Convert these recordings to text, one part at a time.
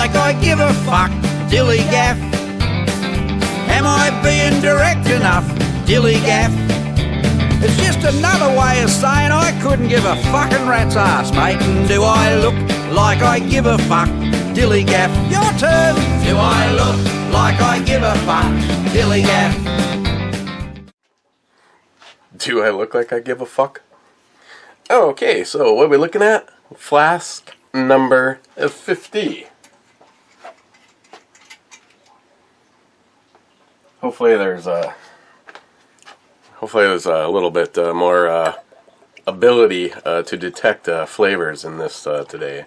like I give a fuck, dilly gaff. Am I being direct enough, dilly gaff? It's just another way of saying I couldn't give a fucking rat's ass, mate. And do I look like I give a fuck, dilly gaff? Your turn. Do I look like I give a fuck, dilly gaff? Do I look like I give a fuck? Okay, so what are we looking at? Flask number 50. Hopefully there's a little bit more ability to detect flavors in this today.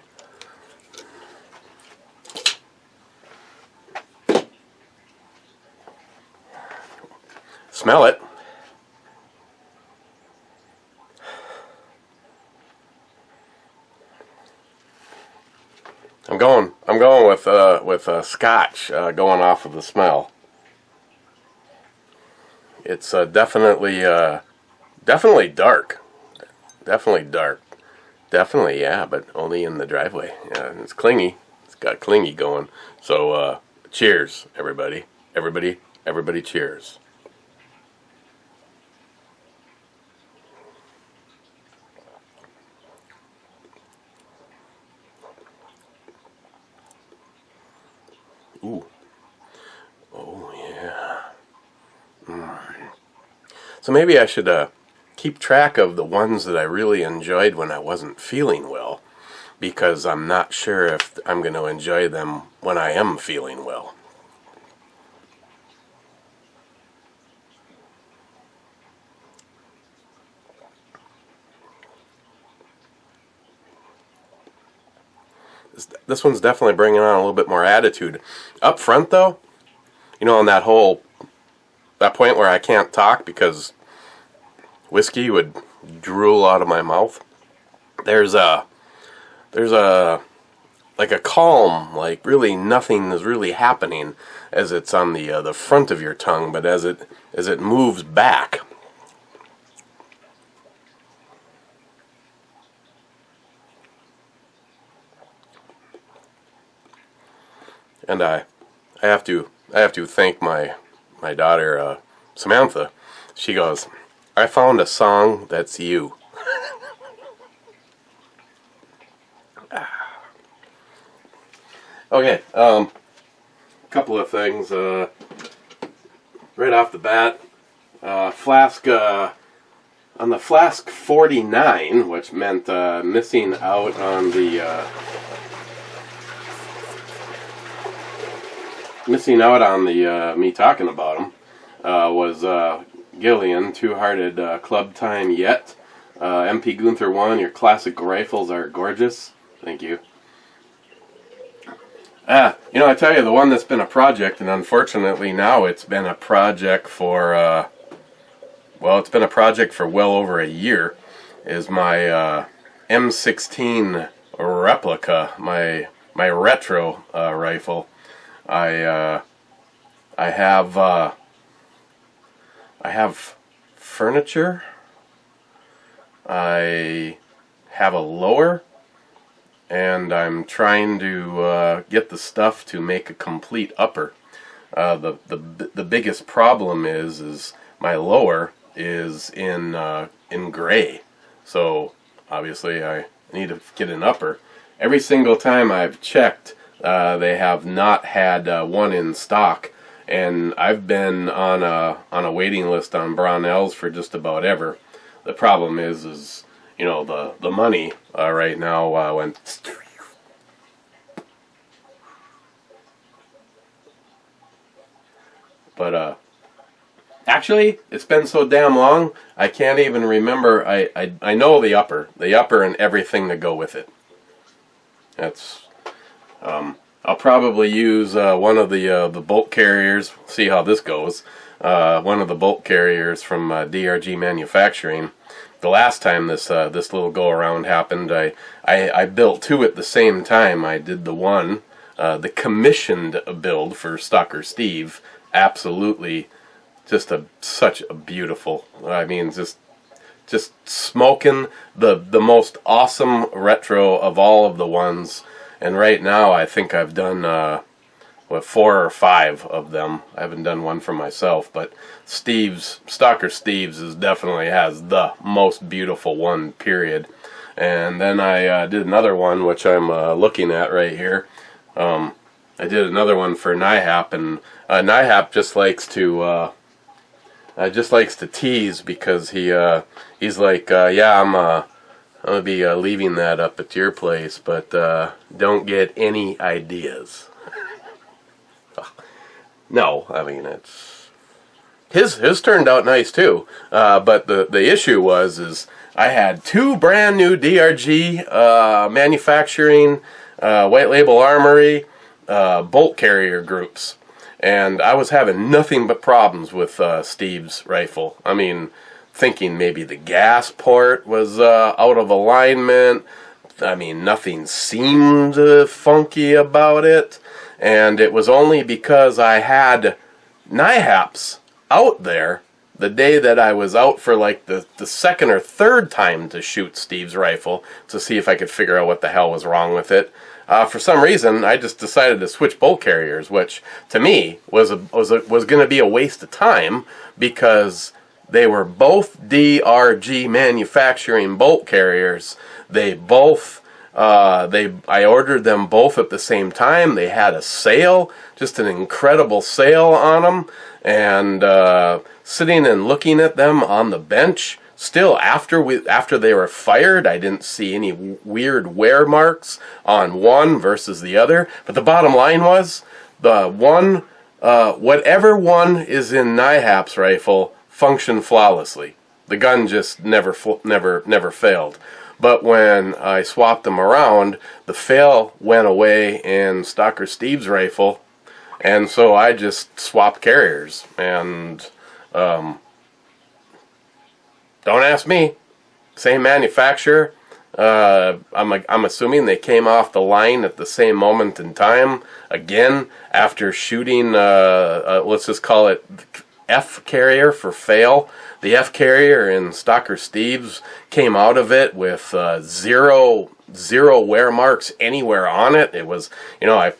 Smell it. I'm going with Scotch going off of the smell. It's definitely dark. Definitely dark. Definitely, yeah, but only in the driveway. Yeah, and it's clingy. It's got clingy going. So, cheers, everybody. Everybody, cheers. Ooh. Oh, yeah. So maybe I should keep track of the ones that I really enjoyed when I wasn't feeling well, because I'm not sure if I'm going to enjoy them when I am feeling well. This one's definitely bringing on a little bit more attitude. Up front, though, you know, on that point where I can't talk because whiskey would drool out of my mouth, there's like a calm, like really nothing is really happening as it's on the front of your tongue, but as it moves back. And I have to thank my daughter Samantha. She goes, "I found a song that's you." Okay, couple of things right off the bat. Flask on the Flask 49, which meant missing out on the me talking about them, was Gillian, Two-Hearted Club Time Yet. MP Gunther 1, your classic rifles are gorgeous. Thank you. You know, I tell you, the one that's been a project, and unfortunately now it's been a project for, it's been a project for well over a year, is my M16 replica, my retro rifle. I have furniture. I have a lower, and I'm trying to get the stuff to make a complete upper. The biggest problem is my lower is in gray, so obviously I need to get an upper. Every single time I've checked, they have not had one in stock, and I've been on a waiting list on Brownells for just about ever. The problem is you know, the money right now went. But actually, it's been so damn long, I can't even remember. I know the upper and everything to go with it. That's I'll probably use one of the bolt carriers. See how this goes. One of the bolt carriers from DRG Manufacturing. The last time this little go around happened, I built two at the same time. I did the commissioned build for Stalker Steve. Absolutely, just such a beautiful. I mean, just smoking the most awesome retro of all of the ones. And right now I think I've done 4 or 5 of them. I haven't done one for myself, but Stalker Steve's definitely has the most beautiful one, period. And then I did another one, which I'm looking at right here. I did another one for NIHAP, and NIHAP just likes to tease, because he's like, yeah, I'm gonna be leaving that up at your place, but don't get any ideas. No, I mean, it's his turned out nice too. But the issue is I had 2 brand new DRG manufacturing white label armory bolt carrier groups, and I was having nothing but problems with Steve's rifle. I mean, thinking maybe the gas port was out of alignment. I mean, nothing seemed funky about it. And it was only because I had NIHAPs out there the day that I was out for like the second or third time to shoot Steve's rifle to see if I could figure out what the hell was wrong with it. For some reason, I just decided to switch bolt carriers, which to me was going to be a waste of time, because they were both DRG manufacturing bolt carriers. They both I ordered them both at the same time. They had a sale, just an incredible sale on them, and sitting and looking at them on the bench, still after they were fired, I didn't see any weird wear marks on one versus the other. But the bottom line was, the one, whatever one is in NIHAP's rifle functioned flawlessly. The gun just never failed. But when I swapped them around, the fail went away in Stalker Steve's rifle, and so I just swapped carriers. And don't ask me. Same manufacturer. I'm assuming they came off the line at the same moment in time. Again, after shooting, let's just call it F carrier for fail. The F carrier in Stalker Steve's came out of it with zero wear marks anywhere on it. It was, I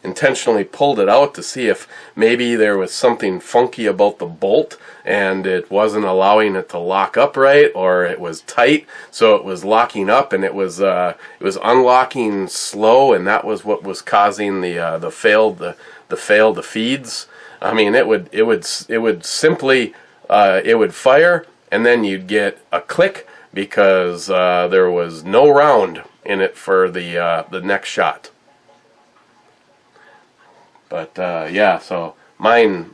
intentionally pulled it out to see if maybe there was something funky about the bolt and it wasn't allowing it to lock up right, or it was tight, so it was locking up, and it was unlocking slow, and that was what was causing the failed feeds. I mean, it would simply it would fire, and then you'd get a click because there was no round in it for the next shot. But yeah, so mine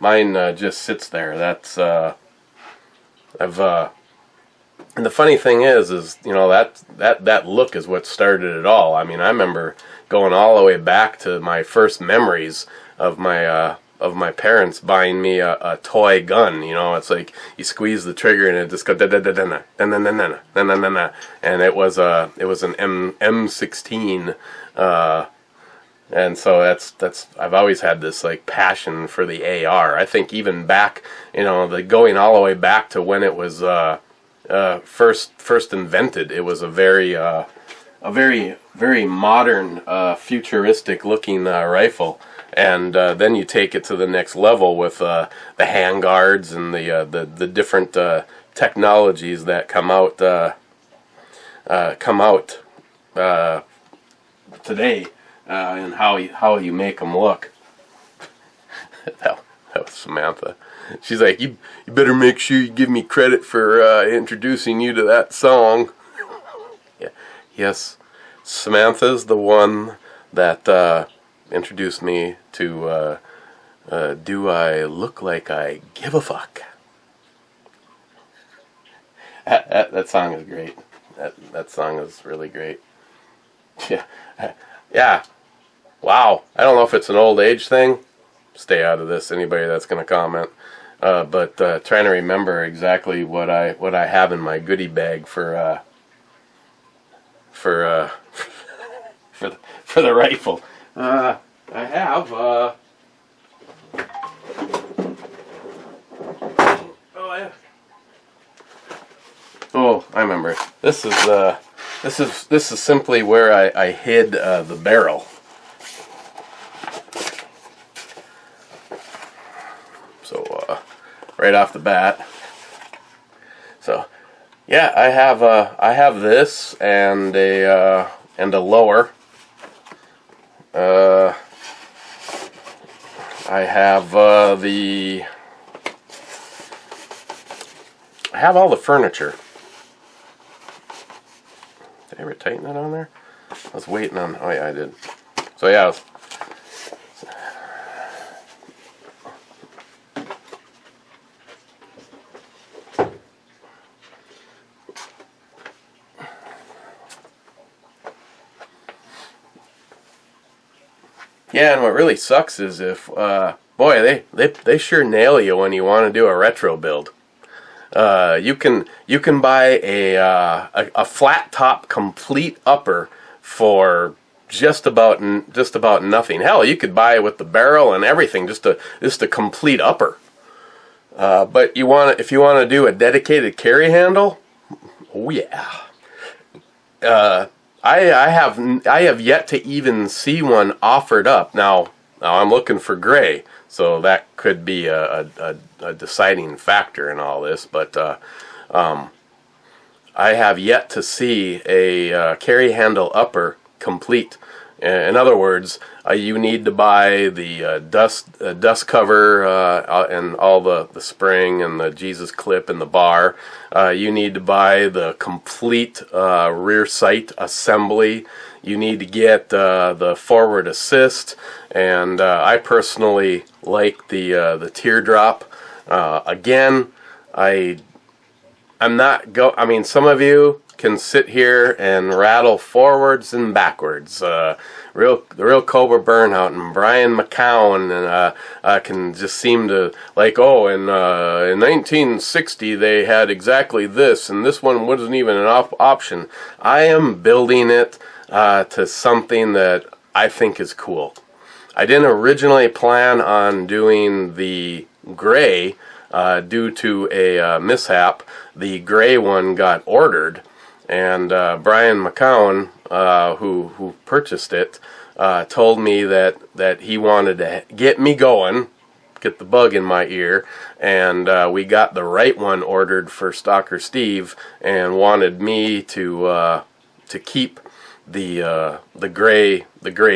just sits there. That's and the funny thing is that look is what started it all. I mean, I remember going all the way back to my first memories of my parents buying me a toy gun. It's like you squeeze the trigger and it just goes da da da da da da da, and it was an M16. And so that's I've always had this like passion for the AR. I think even back, going all the way back to when it was first invented, it was a very modern, futuristic looking rifle. And then you take it to the next level with the handguards and the different technologies that come out today. And how you make them look. that was Samantha. She's like, you better make sure you give me credit for introducing you to that song. Yeah. Yes, Samantha's the one that introduced me to Do I Look Like I Give a Fuck? That song is great. That song is really great. Yeah. Yeah. Wow. I don't know if it's an old age thing. Stay out of this, anybody that's going to comment. But trying to remember exactly what I have in my goodie bag for the rifle. I have Oh, I remember. This is This is simply where I hid the barrel. So right off the bat. So yeah, I have this and a lower. I have I have all the furniture. Did I ever tighten that on there? I was waiting on. Oh yeah, I did. So yeah. Yeah, and what really sucks is if, boy, they sure nail you when you want to do a retro build. You can buy a flat top complete upper for just about nothing. Hell, you could buy it with the barrel and everything, just a complete upper. But if you want to do a dedicated carry handle, oh yeah. I have yet to even see one offered up. Now I'm looking for gray, so that could be a deciding factor in all this. But I have yet to see a carry handle upper complete. In other words, you need to buy the dust cover and all the spring and the Jesus clip and the bar. You need to buy the complete rear sight assembly. You need to get the forward assist, and I personally like the teardrop. Again, I'm not I mean, some of you can sit here and rattle forwards and backwards. The real Cobra Burnout and Brian McCown and can just seem to like, oh, in 1960 they had exactly this, and this one wasn't even an option. I am building it to something that I think is cool. I didn't originally plan on doing the gray due to a mishap. The gray one got ordered. And Brian McCown, who purchased it, told me that he wanted to get me going, get the bug in my ear, and we got the right one ordered for Stalker Steve, and wanted me to keep the gray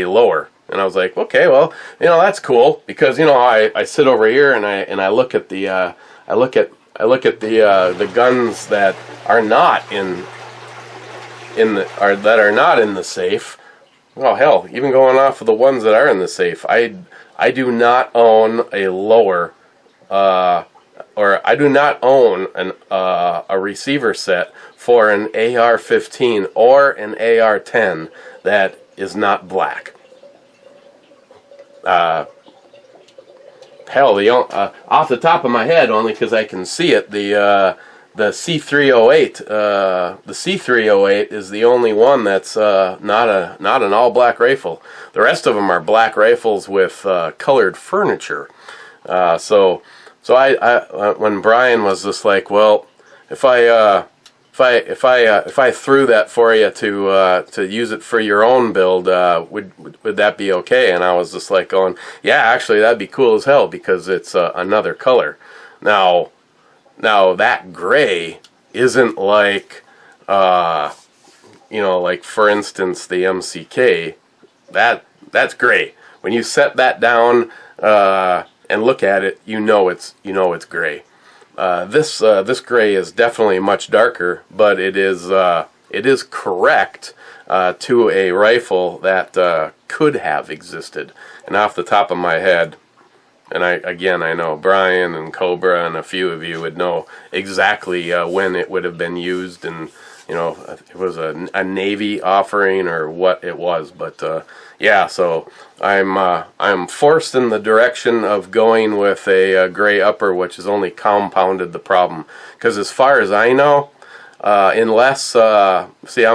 lower. And I was like, okay, well, that's cool, because I sit over here and I look at the the guns that are not in the safe. Well, hell, even going off of the ones that are in the safe, I do not own a lower, or I do not own a receiver set for an AR-15 or an AR-10 that is not black. Hell, off the top of my head, only because I can see it, the C308, the C308 is the only one that's not an all-black rifle. The rest of them are black rifles with colored furniture. So I when Brian was just like, well, if I threw that for you to use it for your own build, would that be okay? And I was just like going, yeah, actually that'd be cool as hell, because it's another color. Now that gray isn't like, like for instance the MCK. That's gray. When you set that down and look at it, it's gray. This gray is definitely much darker, but it is correct to a rifle that could have existed. And off the top of my head, and I know Brian and Cobra and a few of you would know exactly when it would have been used, and it was a Navy offering or what it was. But yeah, so I'm forced in the direction of going with a gray upper, which has only compounded the problem. Because as far as I know, unless I'm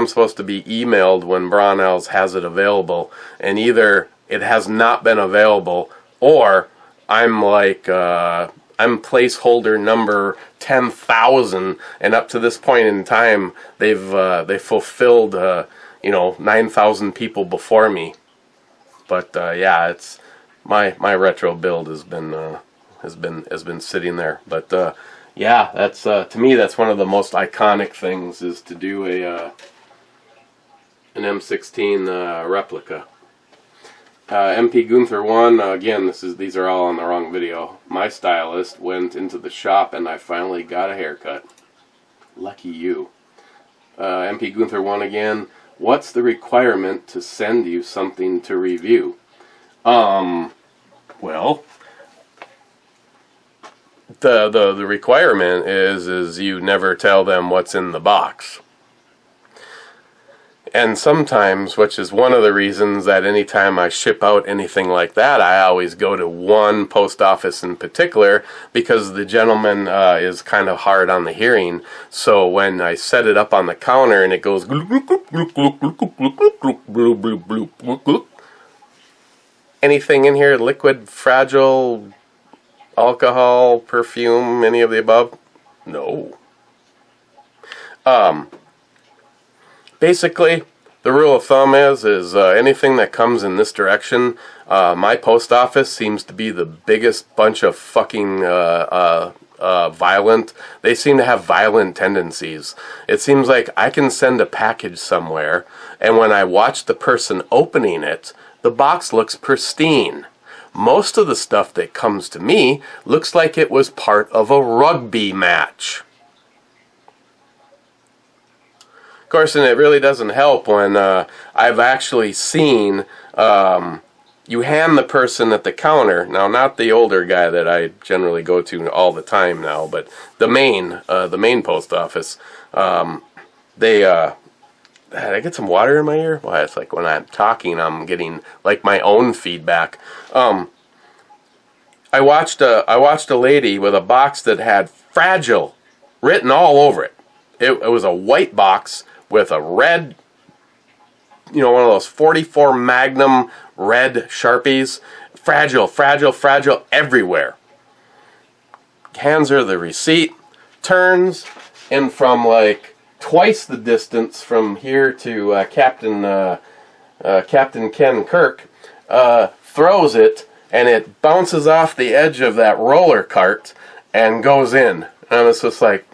supposed to be emailed when Brownells has it available, and either it has not been available, or I'm like placeholder number 10,000, and up to this point in time, they've fulfilled 9,000 people before me. But yeah, it's my retro build has been sitting there. But yeah, that's to me that's one of the most iconic things, is to do an M16 replica. MP Gunther 1, again, these are all on the wrong video. My stylist went into the shop and I finally got a haircut. Lucky you. MP Gunther 1 again. What's the requirement to send you something to review? Well, the requirement is you never tell them what's in the box. And sometimes, which is one of the reasons that anytime I ship out anything like that, I always go to one post office in particular, because the gentleman is kind of hard on the hearing. So when I set it up on the counter and it goes anything in here, liquid, fragile, alcohol, perfume, any of the above? No. Basically, the rule of thumb is anything that comes in this direction, my post office seems to be the biggest bunch of fucking violent. They seem to have violent tendencies. It seems like I can send a package somewhere, and when I watch the person opening it, the box looks pristine. Most of the stuff that comes to me looks like it was part of a rugby match. Of course, and it really doesn't help when I've actually seen you hand the person at the counter, now not the older guy that I generally go to all the time now, but the main post office. Did I get some water in my ear? Well, it's like when I'm talking, I'm getting like my own feedback. I watched a lady with a box that had "fragile" written all over it. It was a white box with a red, one of those 44 Magnum red Sharpies. Fragile, fragile, fragile everywhere. Hands her the receipt, turns, and from like twice the distance from here to Captain Ken Kirk, throws it, and it bounces off the edge of that roller cart and goes in. And it's just like,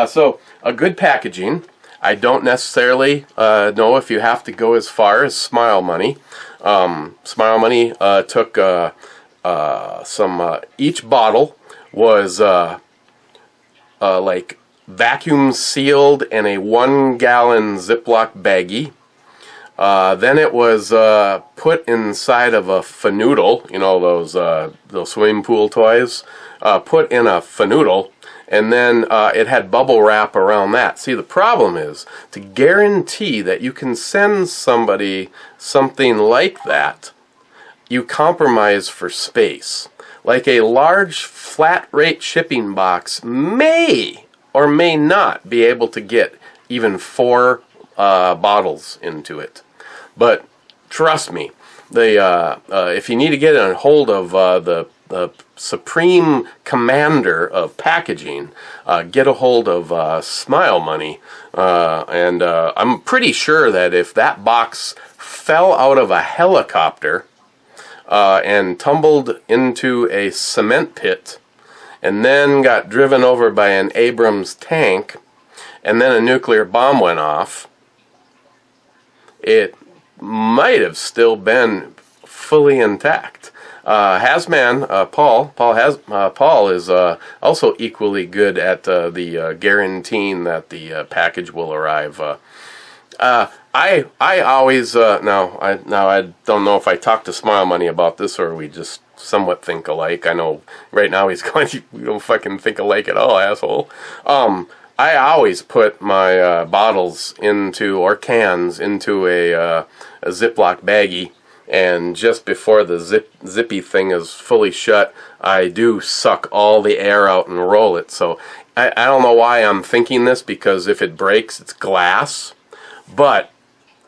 so a good packaging. I don't necessarily know if you have to go as far as Smile Money. Smile Money took each bottle was like vacuum sealed in a 1 gallon Ziploc baggie. Then it was put inside of a fanoodle, those swimming pool toys, put in a fanoodle, and then it had bubble wrap around that. See, the problem is, to guarantee that you can send somebody something like that, you compromise for space. Like a large flat rate shipping box may or may not be able to get even 4 bottles into it. But trust me, if you need to get a hold of the supreme commander of packaging, get a hold of Smile Money. And I'm pretty sure that if that box fell out of a helicopter and tumbled into a cement pit, and then got driven over by an Abrams tank, and then a nuclear bomb went off, it might have still been fully intact. Hazman Paul is also equally good at the guaranteeing that the package will arrive. I always now I don't know if I talked to Smile Money about this or we just somewhat think alike. I know right now he's going, we don't fucking think alike at all, asshole. I always put my bottles or cans into a Ziploc baggie, and just before the zippy thing is fully shut, I do suck all the air out and roll it. So I don't know why I'm thinking this, because if it breaks, it's glass. But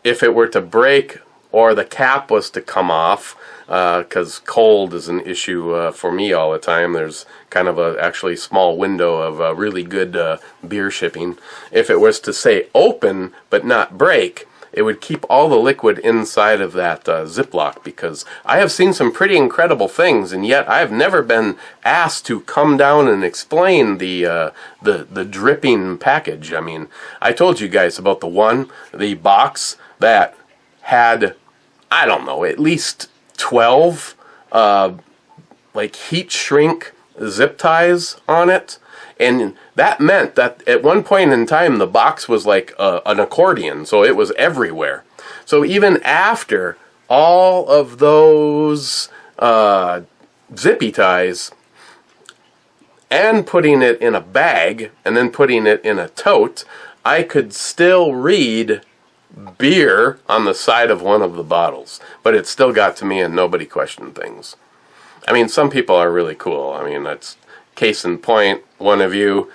if it were to break or the cap was to come off, because cold is an issue for me all the time. There's kind of a actually small window of really good beer shipping. If it was to say open but not break, it would keep all the liquid inside of that Ziploc, because I have seen some pretty incredible things, and yet I have never been asked to come down and explain the dripping package. I mean, I told you guys about the box that had, I don't know, at least 12 like heat shrink zip ties on it. And that meant that at one point in time, the box was like an accordion, so it was everywhere. So even after all of those zippy ties, and putting it in a bag, and then putting it in a tote, I could still read beer on the side of one of the bottles. But it still got to me, and nobody questioned things. I mean, some people are really cool. I mean, that's case in point. One of you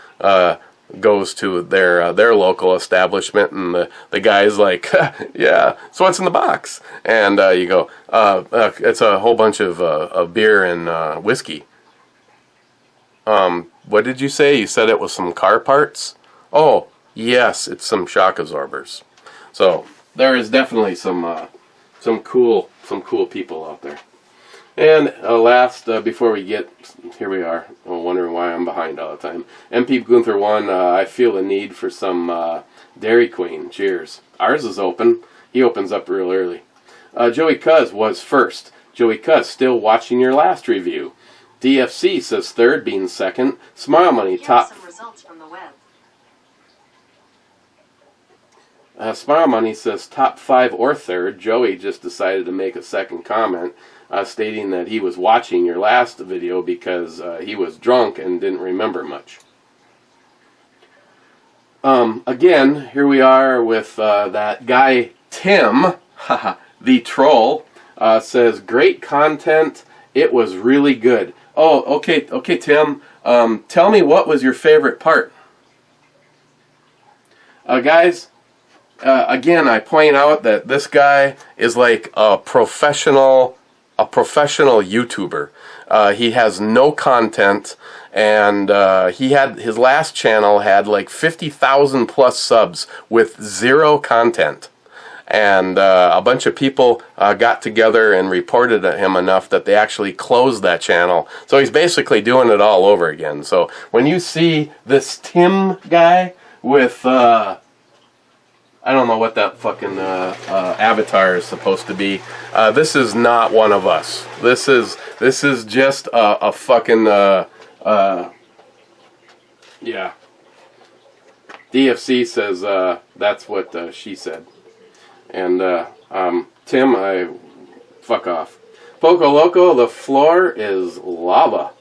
goes to their local establishment, and the guy's like, yeah, so what's in the box? And you go, it's a whole bunch of beer and whiskey. What did you say? You said it was some car parts? Oh, yes, it's some shock absorbers. So there is definitely some cool people out there. And last, before we get, here we are, wondering why I'm behind all the time. MP Gunther 1, I feel the need for some Dairy Queen. Cheers. Ours is open. He opens up real early. Joey Cuz was first. Joey Cuz, still watching your last review. DFC says third, being second. Smile Money, top. Some results from the web. Smile Money says top 5 or third. Joey just decided to make a second comment, stating that he was watching your last video because he was drunk and didn't remember much. Again, here we are with that guy Tim, the troll, says great content. It was really good. Oh, okay, Tim. Tell me, what was your favorite part? Guys, again, I point out that this guy is like a professional YouTuber. He has no content, and his last channel had like 50,000 plus subs with 0 content. And a bunch of people got together and reported at him enough that they actually closed that channel. So he's basically doing it all over again. So when you see this Tim guy with, I don't know what that fucking avatar is supposed to be. This is not one of us. This is just a fucking, yeah. DFC says that's what she said. And Tim, fuck off. Poco Loco, the floor is lava.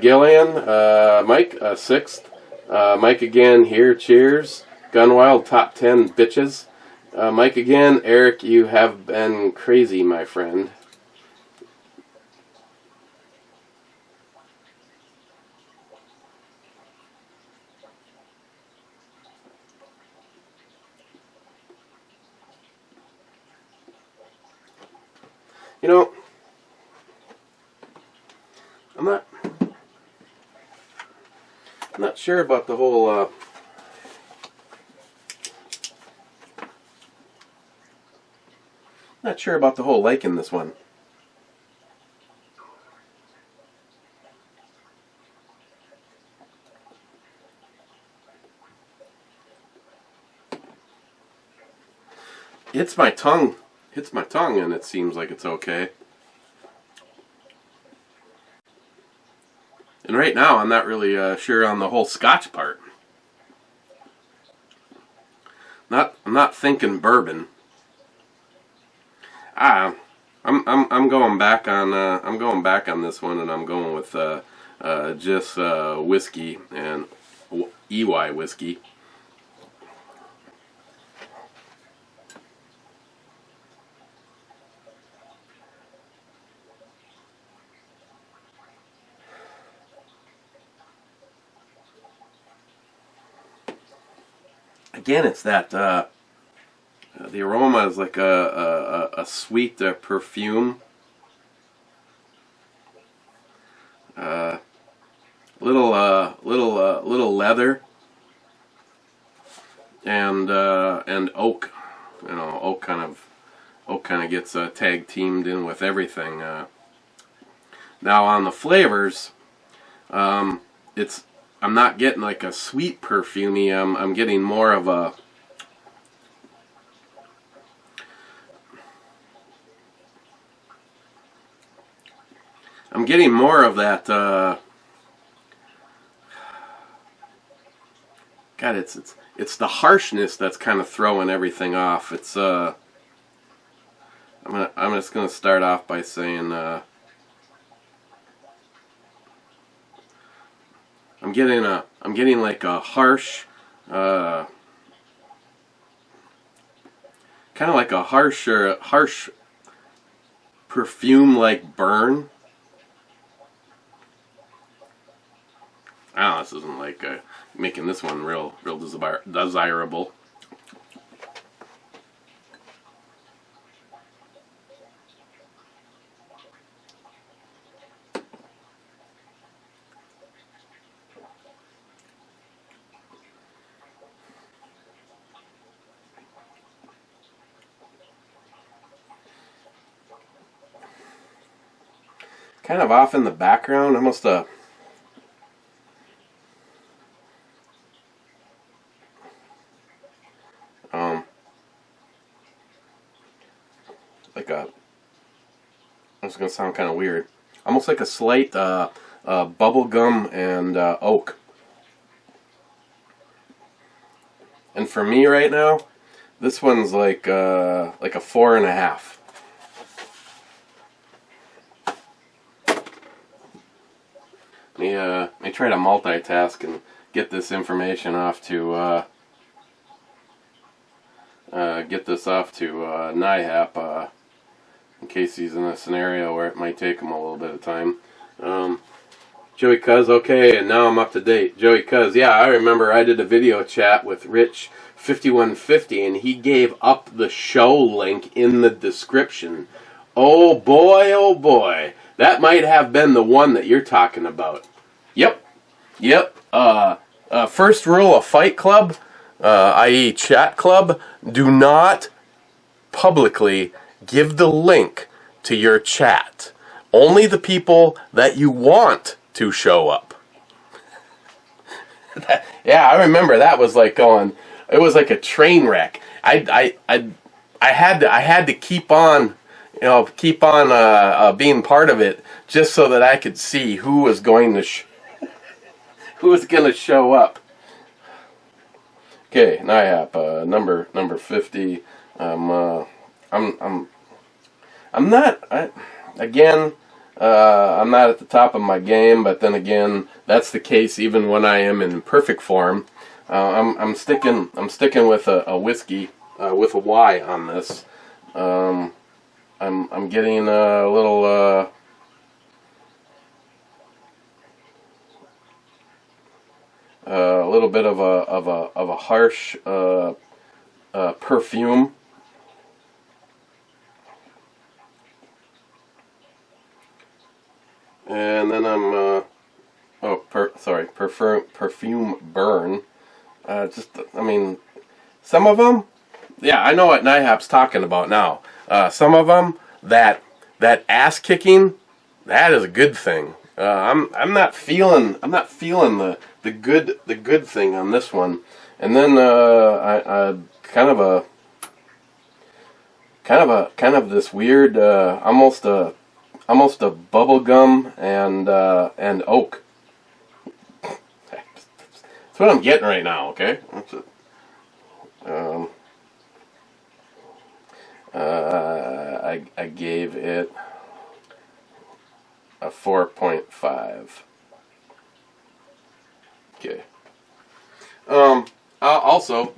Gillian, Mike, 6th. Mike again here, cheers. Gunwild, top 10 bitches. Mike again, Eric, you have been crazy, my friend. You know, I'm not sure about the whole not sure about the whole liking this one. Hits my tongue, and it seems like it's okay. And right now, I'm not really sure on the whole Scotch part. I'm not thinking bourbon. I'm going back on this one, and I'm going with just whiskey and EY whiskey. Again, it's that The aroma is like a sweet perfume. Little leather and oak. You know, oak kind of gets tag teamed in with everything. Now on the flavors, I'm not getting like a sweet perfumey. I'm getting more of a that. God, it's the harshness that's kind of throwing everything off. It's I'm just gonna start off by saying I'm getting like a harsh kind of like a harsh perfume like burn. I don't know, this isn't like making this one real desirable. Kind of off in the background, almost a like a, it's going to sound kind of weird, almost like a slight bubble gum and oak. And for me right now, this one's like a 4.5. Let me try to multitask and get this information off to NIHAP in case he's in a scenario where it might take him a little bit of time. Joey Cuz, okay, and now I'm up to date. Joey Cuz, yeah, I remember I did a video chat with Rich 5150 and he gave up the show link in the description. Oh boy, that might have been the one that you're talking about. Yep. First rule of Fight Club, i.e. Chat Club, do not publicly give the link to your chat. Only the people that you want to show up. Yeah, I remember that was like going. It was like a train wreck. I had to keep on, being part of it just so that I could see who was going to show up. Okay, NIHAP, number 50. I'm not at the top of my game, but then again, that's the case even when I am in perfect form. I'm sticking with a whiskey with a Y on this. I'm getting a little bit of a harsh perfume. And then I'm perfume burn. Some of them, yeah, I know what NIHAP's talking about now. Some of them, that ass kicking, that is a good thing. I'm not feeling the good thing on this one. And then I kind of this weird almost a bubble gum and oak. That's what I'm getting right now. Okay. That's it. I gave it a 4.5. Okay. Also,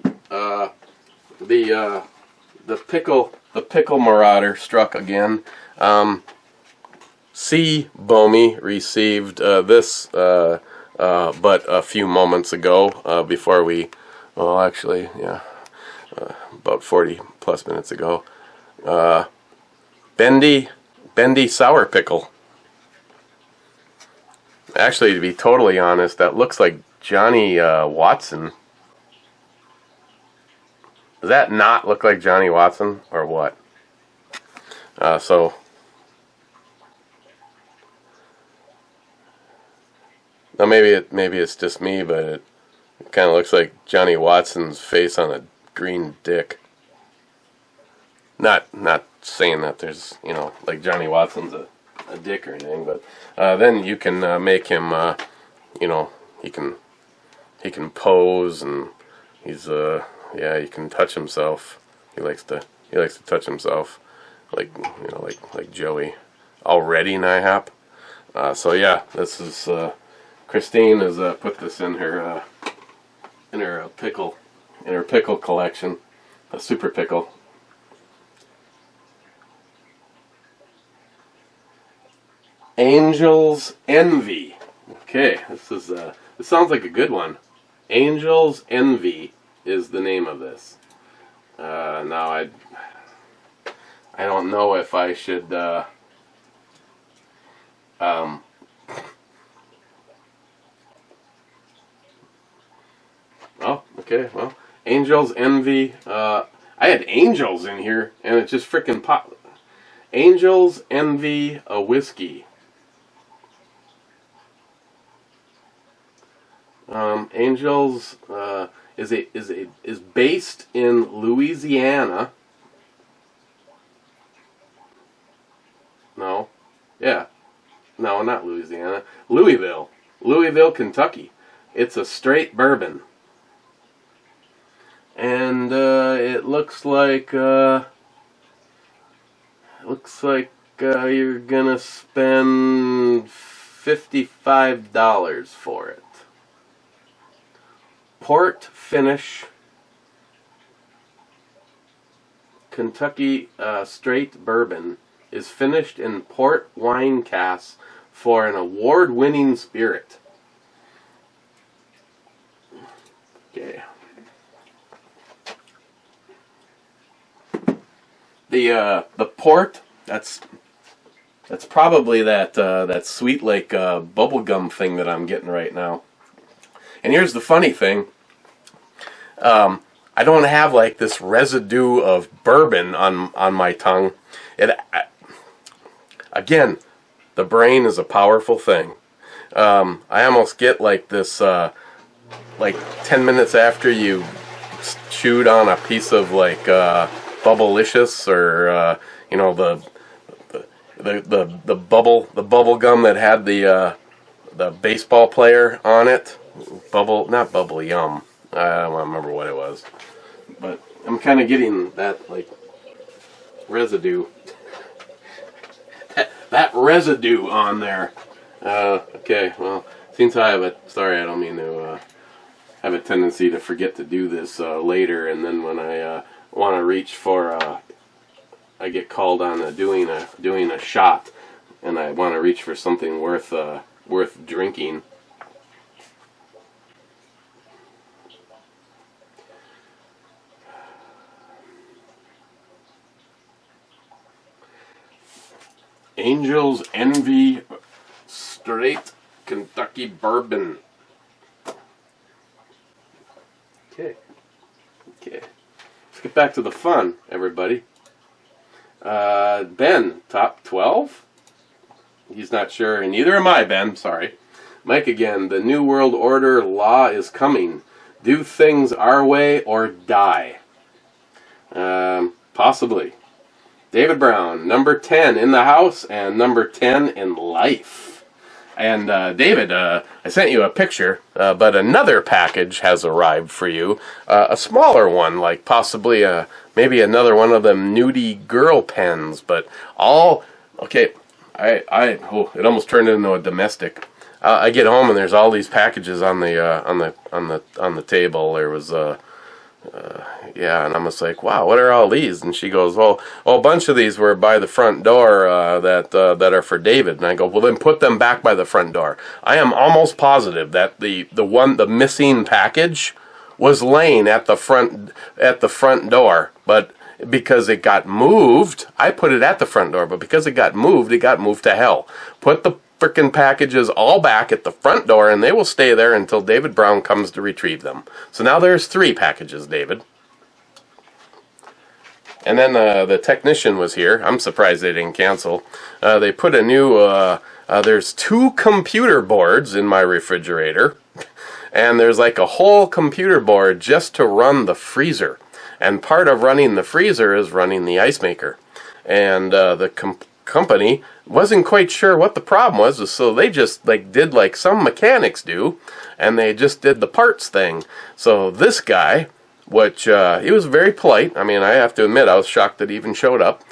the pickle marauder struck again. C. Bomi received this but a few moments ago before we, well, actually, yeah, about 40 plus minutes ago. Bendy sour pickle. Actually, to be totally honest, that looks like Johnny Watson. Does that not look like Johnny Watson, or what? So, now maybe it's just me, but it kind of looks like Johnny Watson's face on a green dick. Not saying that there's, like Johnny Watson's a dick or anything, but then you can make him, he can pose, and he's he can touch himself. He likes to touch himself, like Joey already, Nyhap. So yeah, this is Christine has put this in her pickle collection, a super pickle. Angel's Envy. Okay, this sounds like a good one. Angel's Envy is the name of this. Now I don't know if I should oh, okay, well, Angel's Envy. I had angels in here, and it just frickin' popped. Angel's Envy, a whiskey. Angels is based in Louisiana. No, yeah, no, not Louisiana. Louisville, Kentucky. It's a straight bourbon, and it looks like you're gonna spend $55 for it. Port finish, Kentucky straight bourbon is finished in port wine casks for an award-winning spirit. Okay. The port, that's probably that Sweet Lake bubblegum thing that I'm getting right now. And here's the funny thing. I don't have like this residue of bourbon on my tongue. Again, the brain is a powerful thing. I almost get like this, like 10 minutes after you chewed on a piece of like Bubblicious, or the bubble gum that had the baseball player on it. Not bubble yum. I don't remember what it was, but I'm kind of getting that like residue, that residue on there. Okay, well, since I have I don't mean to have a tendency to forget to do this later, and then when I want to reach for, I get called on doing a shot, and I want to reach for something worth drinking. Angel's Envy straight Kentucky bourbon. Okay. Let's get back to the fun, everybody. Ben, top 12? He's not sure, and neither am I, Ben. Sorry. Mike again. The New World Order law is coming. Do things our way or die. Possibly. David Brown, number 10 in the house and number 10 in life. And David, I sent you a picture, but another package has arrived for you. A smaller one, like possibly maybe another one of them nudie girl pens, but all okay. It almost turned into a domestic. I get home and there's all these packages on the table. There was and I'm just like, wow, what are all these? And she goes, well, a bunch of these were by the front door that are for David. And I go, well, then put them back by the front door. I am almost positive that the missing package was laying at the front door, but because it got moved, I put it at the front door, but because it got moved to hell. Put the frickin' packages all back at the front door, and they will stay there until David Brown comes to retrieve them. So now there's 3 packages, David. And then the technician was here. I'm surprised they didn't cancel. They put a new, there's 2 computer boards in my refrigerator, and there's like a whole computer board just to run the freezer. And part of running the freezer is running the ice maker. And the company wasn't quite sure what the problem was, so they just did like some mechanics do, and they just did the parts thing. So this guy, which he was very polite. I mean, I have to admit, I was shocked that he even showed up.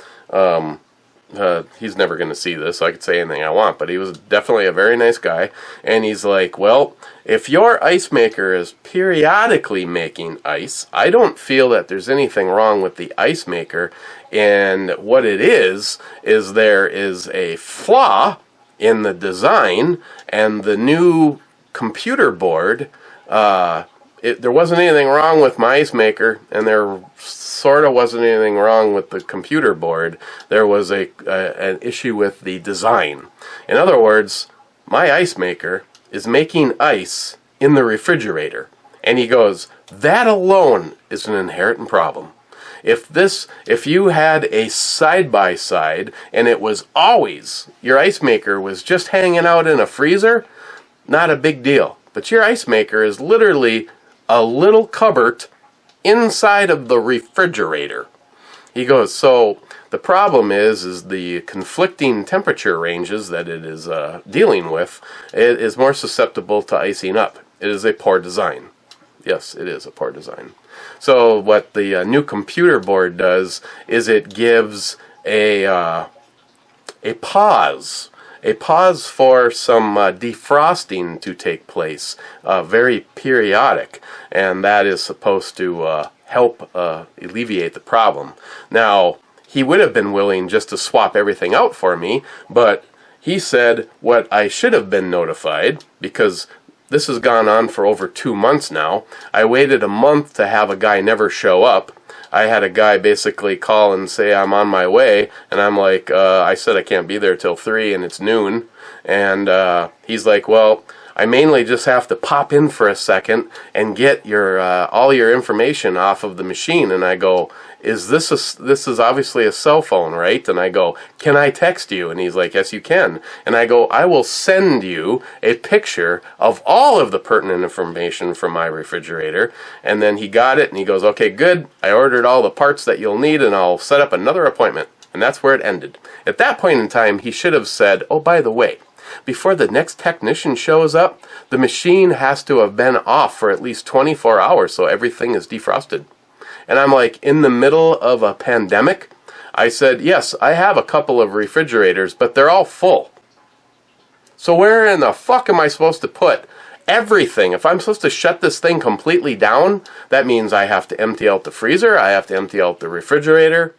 He's never going to see this, so I could say anything I want, but he was definitely a very nice guy. And he's like, well, if your ice maker is periodically making ice, I don't feel that there's anything wrong with the ice maker. And what it is there is a flaw in the design, and the new computer board, there wasn't anything wrong with my ice maker, and there sort of wasn't anything wrong with the computer board. There was an issue with the design. In other words, my ice maker is making ice in the refrigerator. And he goes, that alone is an inherent problem. If you had a side-by-side and it was always, your ice maker was just hanging out in a freezer, not a big deal. But your ice maker is literally a little cupboard inside of the refrigerator. He goes, so the problem is the conflicting temperature ranges that it is dealing with. It is more susceptible to icing up. It is a poor design. Yes, it is a poor design. So what the new computer board does is it gives a pause for some defrosting to take place, very periodic, and that is supposed to help alleviate the problem. Now, he would have been willing just to swap everything out for me, but he said what I should have been notified, because this has gone on for over 2 months now. I waited a month to have a guy never show up. I had a guy basically call and say I'm on my way, and I'm like, I said I can't be there till 3 and it's noon. And he's like, well, I mainly just have to pop in for a second and get your all your information off of the machine. And I go, this is obviously a cell phone, right? And I go, can I text you? And he's like, yes, you can. And I go, I will send you a picture of all of the pertinent information from my refrigerator. And then he got it, and he goes, okay, good. I ordered all the parts that you'll need, and I'll set up another appointment. And that's where it ended. At that point in time, he should have said, oh, by the way, before the next technician shows up, the machine has to have been off for at least 24 hours so everything is defrosted. And I'm like, in the middle of a pandemic? I said, yes, I have a couple of refrigerators, but they're all full. So where in the fuck am I supposed to put everything? If I'm supposed to shut this thing completely down, that means I have to empty out the freezer, I have to empty out the refrigerator.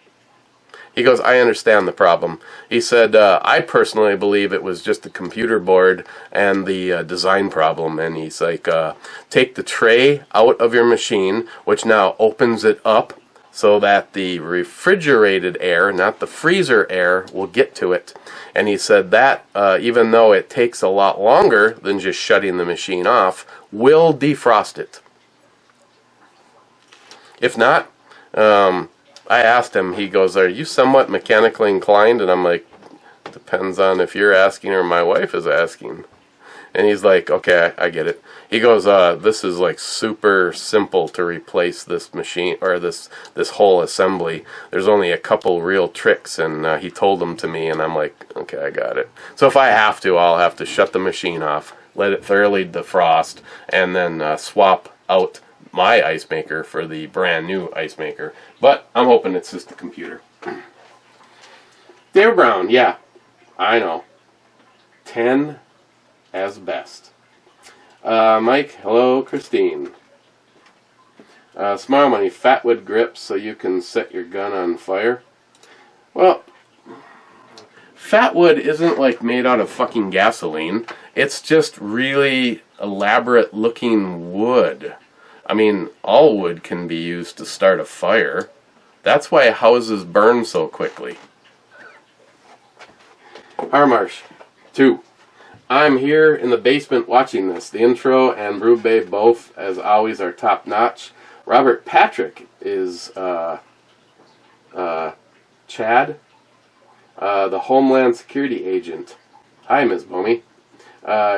He goes, I understand the problem. He said, I personally believe it was just the computer board and the design problem. And he's like, take the tray out of your machine, which now opens it up so that the refrigerated air, not the freezer air, will get to it. And he said that, even though it takes a lot longer than just shutting the machine off, will defrost it. If not, I asked him, he goes, are you somewhat mechanically inclined? And I'm like, depends on if you're asking or my wife is asking. And he's like, okay, I get it. He goes, this is like super simple to replace this machine, or this whole assembly. There's only a couple real tricks, and he told them to me, and I'm like, okay, I got it. So if I have to, I'll have to shut the machine off, let it thoroughly defrost, and then swap out my ice maker for the brand new ice maker. But I'm hoping it's just the computer. David Brown, yeah, I know. 10 as best. Mike, hello, Christine. Smile Money, fatwood grips so you can set your gun on fire. Well, fatwood isn't like made out of fucking gasoline. It's just really elaborate looking wood. I mean, all wood can be used to start a fire. That's why houses burn so quickly. Harmarsh 2. I'm here in the basement watching this. The intro and Brew Bay both, as always, are top notch. Robert Patrick is Chad, the Homeland Security agent. Hi, Ms. Bomey.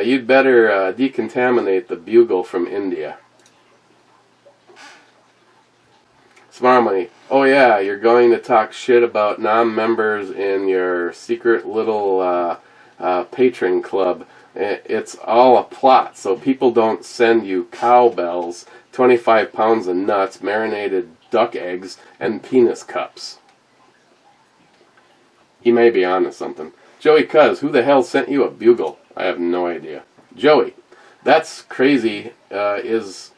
You'd better decontaminate the bugle from India. Smart Money. Oh yeah, you're going to talk shit about non-members in your secret little patron club. It's all a plot, so people don't send you cowbells, 25 pounds of nuts, marinated duck eggs, and penis cups. He may be onto something. Joey Cuz, who the hell sent you a bugle? I have no idea. Joey, that's crazy. Is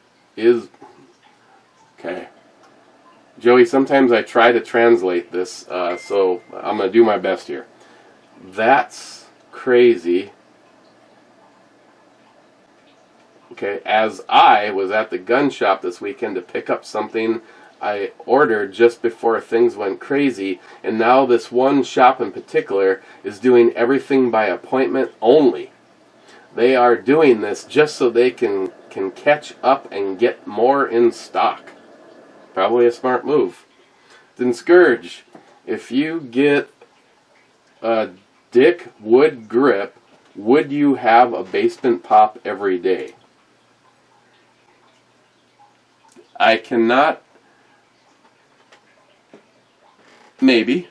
okay. Joey, sometimes I try to translate this, so I'm going to do my best here. That's crazy. Okay, as I was at the gun shop this weekend to pick up something I ordered just before things went crazy, and now this one shop in particular is doing everything by appointment only. They are doing this just so they can catch up and get more in stock. Probably a smart move. Then Scourge, if you get a Dick Wood grip, would you have a basement pop every day? I cannot. Maybe.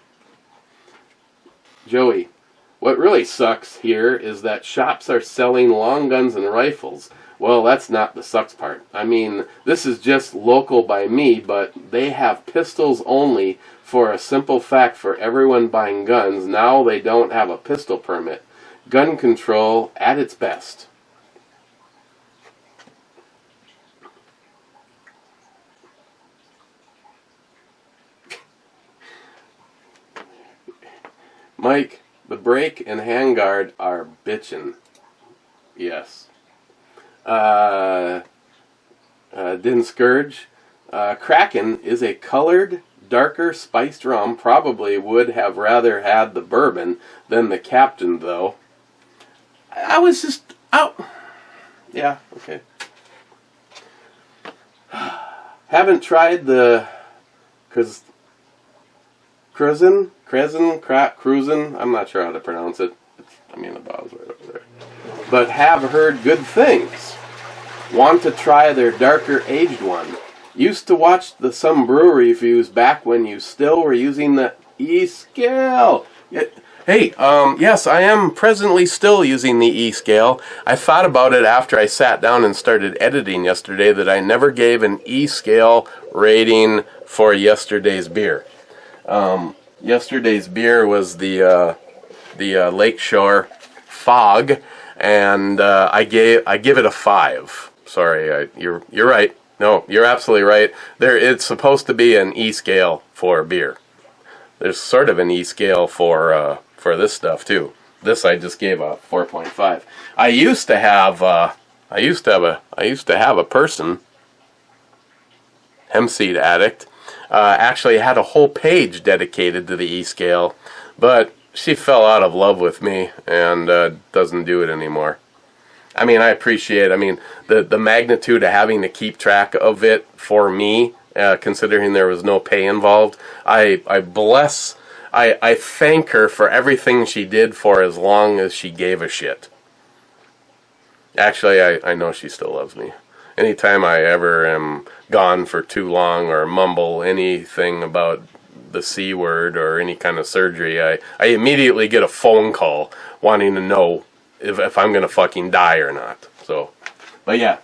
Joey, what really sucks here is that shops are selling long guns and rifles. Well, that's not the sucks part. I mean, this is just local by me, but they have pistols only for a simple fact for everyone buying guns. Now they don't have a pistol permit. Gun control at its best. Mike, the brake and handguard are bitchin'. Yes. Din Scourge. Kraken is a colored, darker spiced rum. Probably would have rather had the bourbon than the Captain, though. I was just out. Yeah, okay. Haven't tried the Cruisin', I'm not sure how to pronounce it. I mean, the bottle's right over there. But have heard good things. Want to try their darker aged one. Used to watch some brewery reviews back when you still were using the E-scale. Hey, yes, I am presently still using the E-scale. I thought about it after I sat down and started editing yesterday that I never gave an E-scale rating for yesterday's beer. Yesterday's beer was the Lakeshore Fog, and I give it a 5. Sorry, you're right. No, you're absolutely right. It's supposed to be an E-scale for beer. There's sort of an E-scale for this stuff too. This I just gave a 4.5. I used to have a person, hemp-seed addict. Actually had a whole page dedicated to the E-scale, but she fell out of love with me and doesn't do it anymore. I mean, I appreciate the magnitude of having to keep track of it for me, considering there was no pay involved. I thank her for everything she did for as long as she gave a shit. Actually, I know she still loves me. Anytime I ever am gone for too long or mumble anything about the C word or any kind of surgery, I immediately get a phone call wanting to know if I'm gonna fucking die or not. So, but yeah,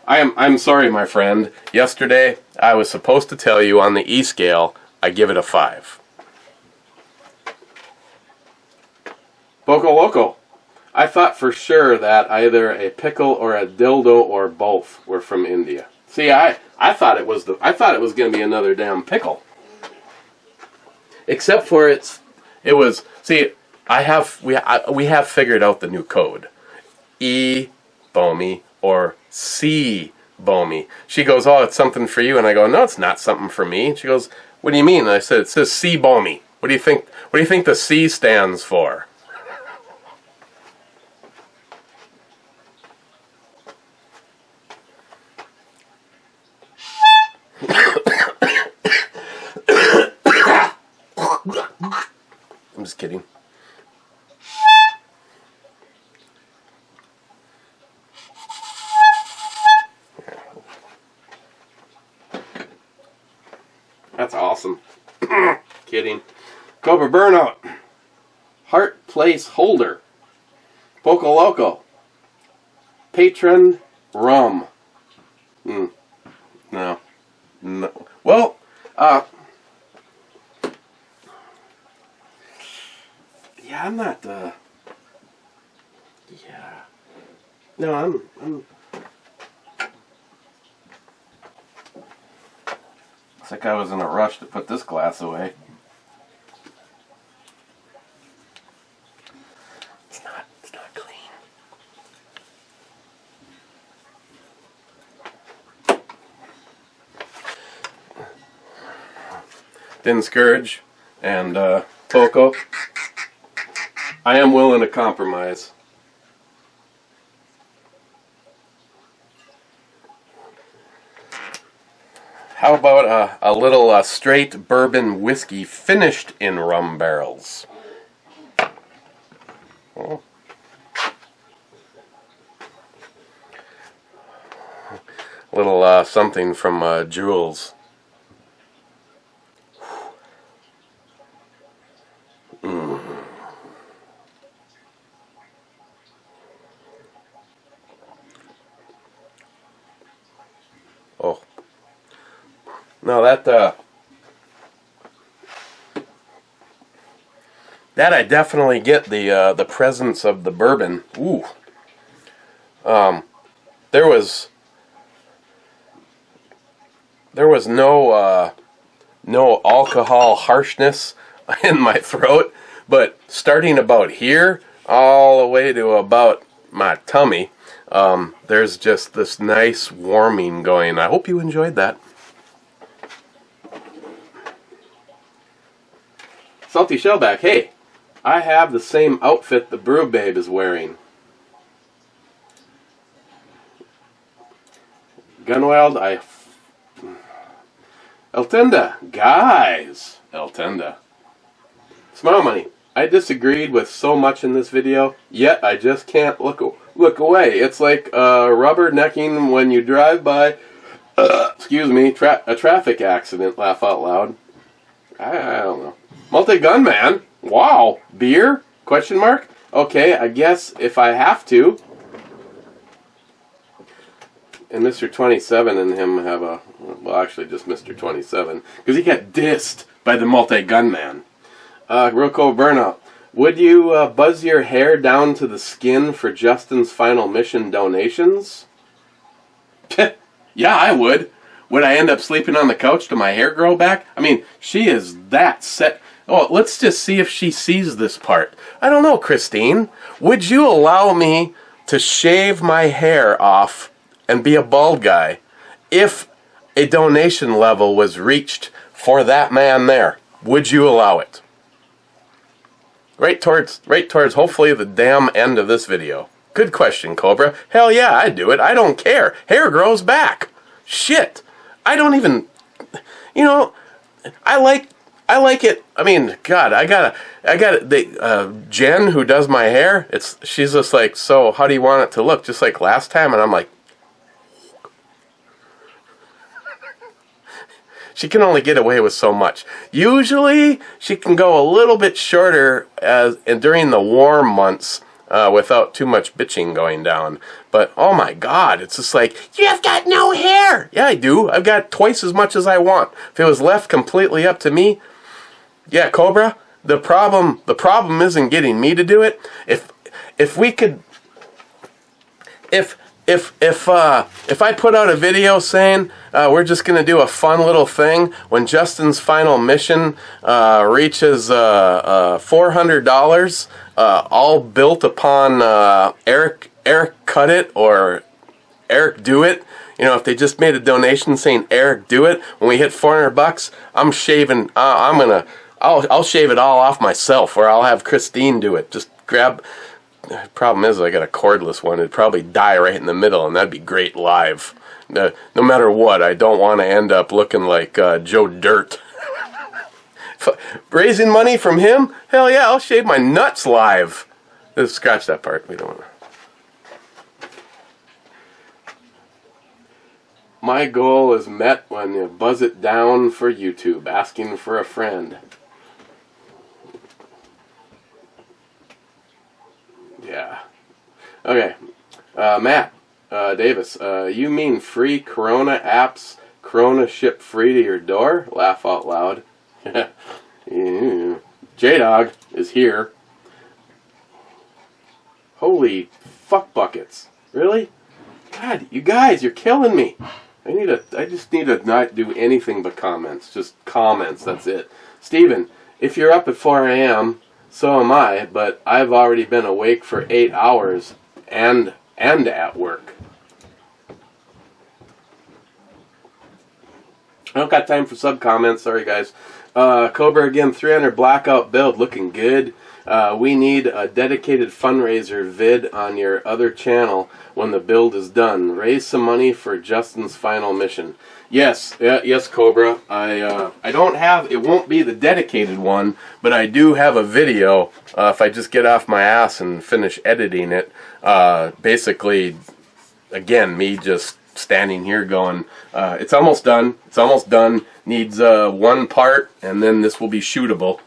I'm sorry, my friend. Yesterday I was supposed to tell you on the E-scale I give it a 5. Boco Loco. I thought for sure that either a pickle or a dildo or both were from India. See, I thought it was going to be another damn pickle. Except for it was. See, we have figured out the new code. E Bomey or C Bomy. She goes, oh, it's something for you. And I go, no, it's not something for me. She goes, what do you mean? And I said, it says C Bomy. What do you think? What do you think the C stands for? I'm just kidding. That's awesome. Kidding. Cobra Burnout. Heart Place Holder. Poco Loco. Patron Rum. No. Well, yeah, I'm not, yeah. No, I'm it's like I was in a rush to put this glass away. It's not clean. Din Scourge and Poco. I am willing to compromise. How about a little straight bourbon whiskey finished in rum barrels? Oh. A little something from Jules. Oh. No, that I definitely get the presence of the bourbon. Ooh. There was no alcohol harshness in my throat, but starting about here all the way to about my tummy, there's just this nice warming going. I hope you enjoyed that. Salty Shellback, hey, I have the same outfit the Brew Babe is wearing. Gunwild, Eltenda, guys, Eltenda. Smile Money, I disagreed with so much in this video, yet I just can't look away. It's like rubber necking when you drive by, excuse me, a traffic accident, laugh out loud. I don't know. Multi-Gunman, wow, beer, question mark? Okay, I guess if I have to. And Mr. 27 and him have a, well, actually just Mr. 27, because he got dissed by the Multi-Gunman. Rocco Burnout, would you buzz your hair down to the skin for Justin's final mission donations? Yeah, I would. Would I end up sleeping on the couch till my hair grow back? I mean, she is that set. Oh, let's just see if she sees this part. I don't know, Christine. Would you allow me to shave my hair off and be a bald guy if a donation level was reached for that man there? Would you allow it? Right towards hopefully the damn end of this video. Good question, Cobra. Hell yeah, I'd do it. I don't care. Hair grows back. Shit. I don't even, you know, I like it. I mean, God, I got Jen, who does my hair, she's just like, so how do you want it to look? Just like last time? And I'm like, she can only get away with so much. Usually, she can go a little bit shorter during the warm months without too much bitching going down. But, oh my God, it's just like, you've got no hair! Yeah, I do. I've got twice as much as I want. If it was left completely up to me, yeah, Cobra, the problem isn't getting me to do it. If we could, if I put out a video saying we're just going to do a fun little thing when Justin's final mission reaches $400, all built upon Eric Cut It or Eric, do it. You know, if they just made a donation saying, Eric, do it, when we hit $400, I'm shaving, I'll shave it all off myself, or I'll have Christine do it. Just grab, the problem is I got a cordless one. It'd probably die right in the middle, and that'd be great live. No matter what, I don't want to end up looking like Joe Dirt. Raising money from him? Hell yeah, I'll shave my nuts live. Let's scratch that part. We don't want to. My goal is met when you buzz it down for YouTube, asking for a friend. Yeah. Okay. Matt Davis, you mean free Corona apps, Corona ship free to your door? Laugh out loud. J-Dog is here. Holy fuck buckets. Really? God, you guys, you're killing me. I just need to not do anything but comments. Just comments, that's it. Steven, if you're up at 4 a.m., so am I, but I've already been awake for 8 hours and at work. I don't got time for sub-comments, sorry guys. Cobra again, 300 blackout build, looking good. We need a dedicated fundraiser vid on your other channel when the build is done. Raise some money for Justin's final mission. Yes, yes, Cobra. I don't have, it won't be the dedicated one, but I do have a video, if I just get off my ass and finish editing it. Basically, again, me just standing here going, it's almost done, it's almost done, needs one part, and then this will be shootable.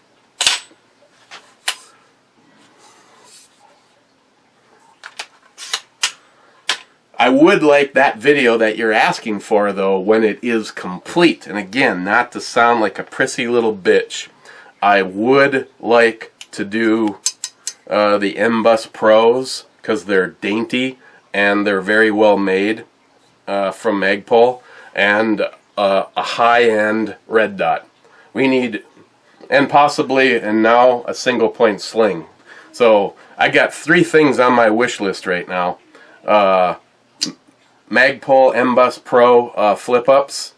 I would like that video that you're asking for, though, when it is complete. And again, not to sound like a prissy little bitch, I would like to do the M-Bus Pros, because they're dainty and they're very well made from Magpul, and a high-end red dot. We need, and possibly, and now, a single-point sling. So I got 3 things on my wish list right now. Magpul M-Bus Pro flip-ups.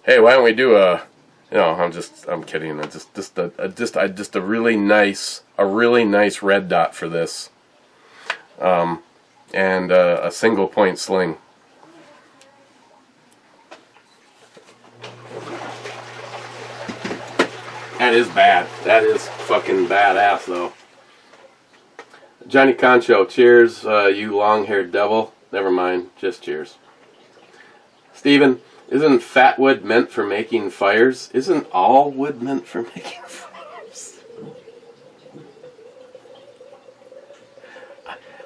Hey, why don't we do a, you know, I'm kidding. Just a really nice red dot for this. And a single point sling. That is bad. That is fucking badass, though. Johnny Concho, cheers, you long-haired devil. Never mind, just cheers. Steven, isn't fat wood meant for making fires? Isn't all wood meant for making fires?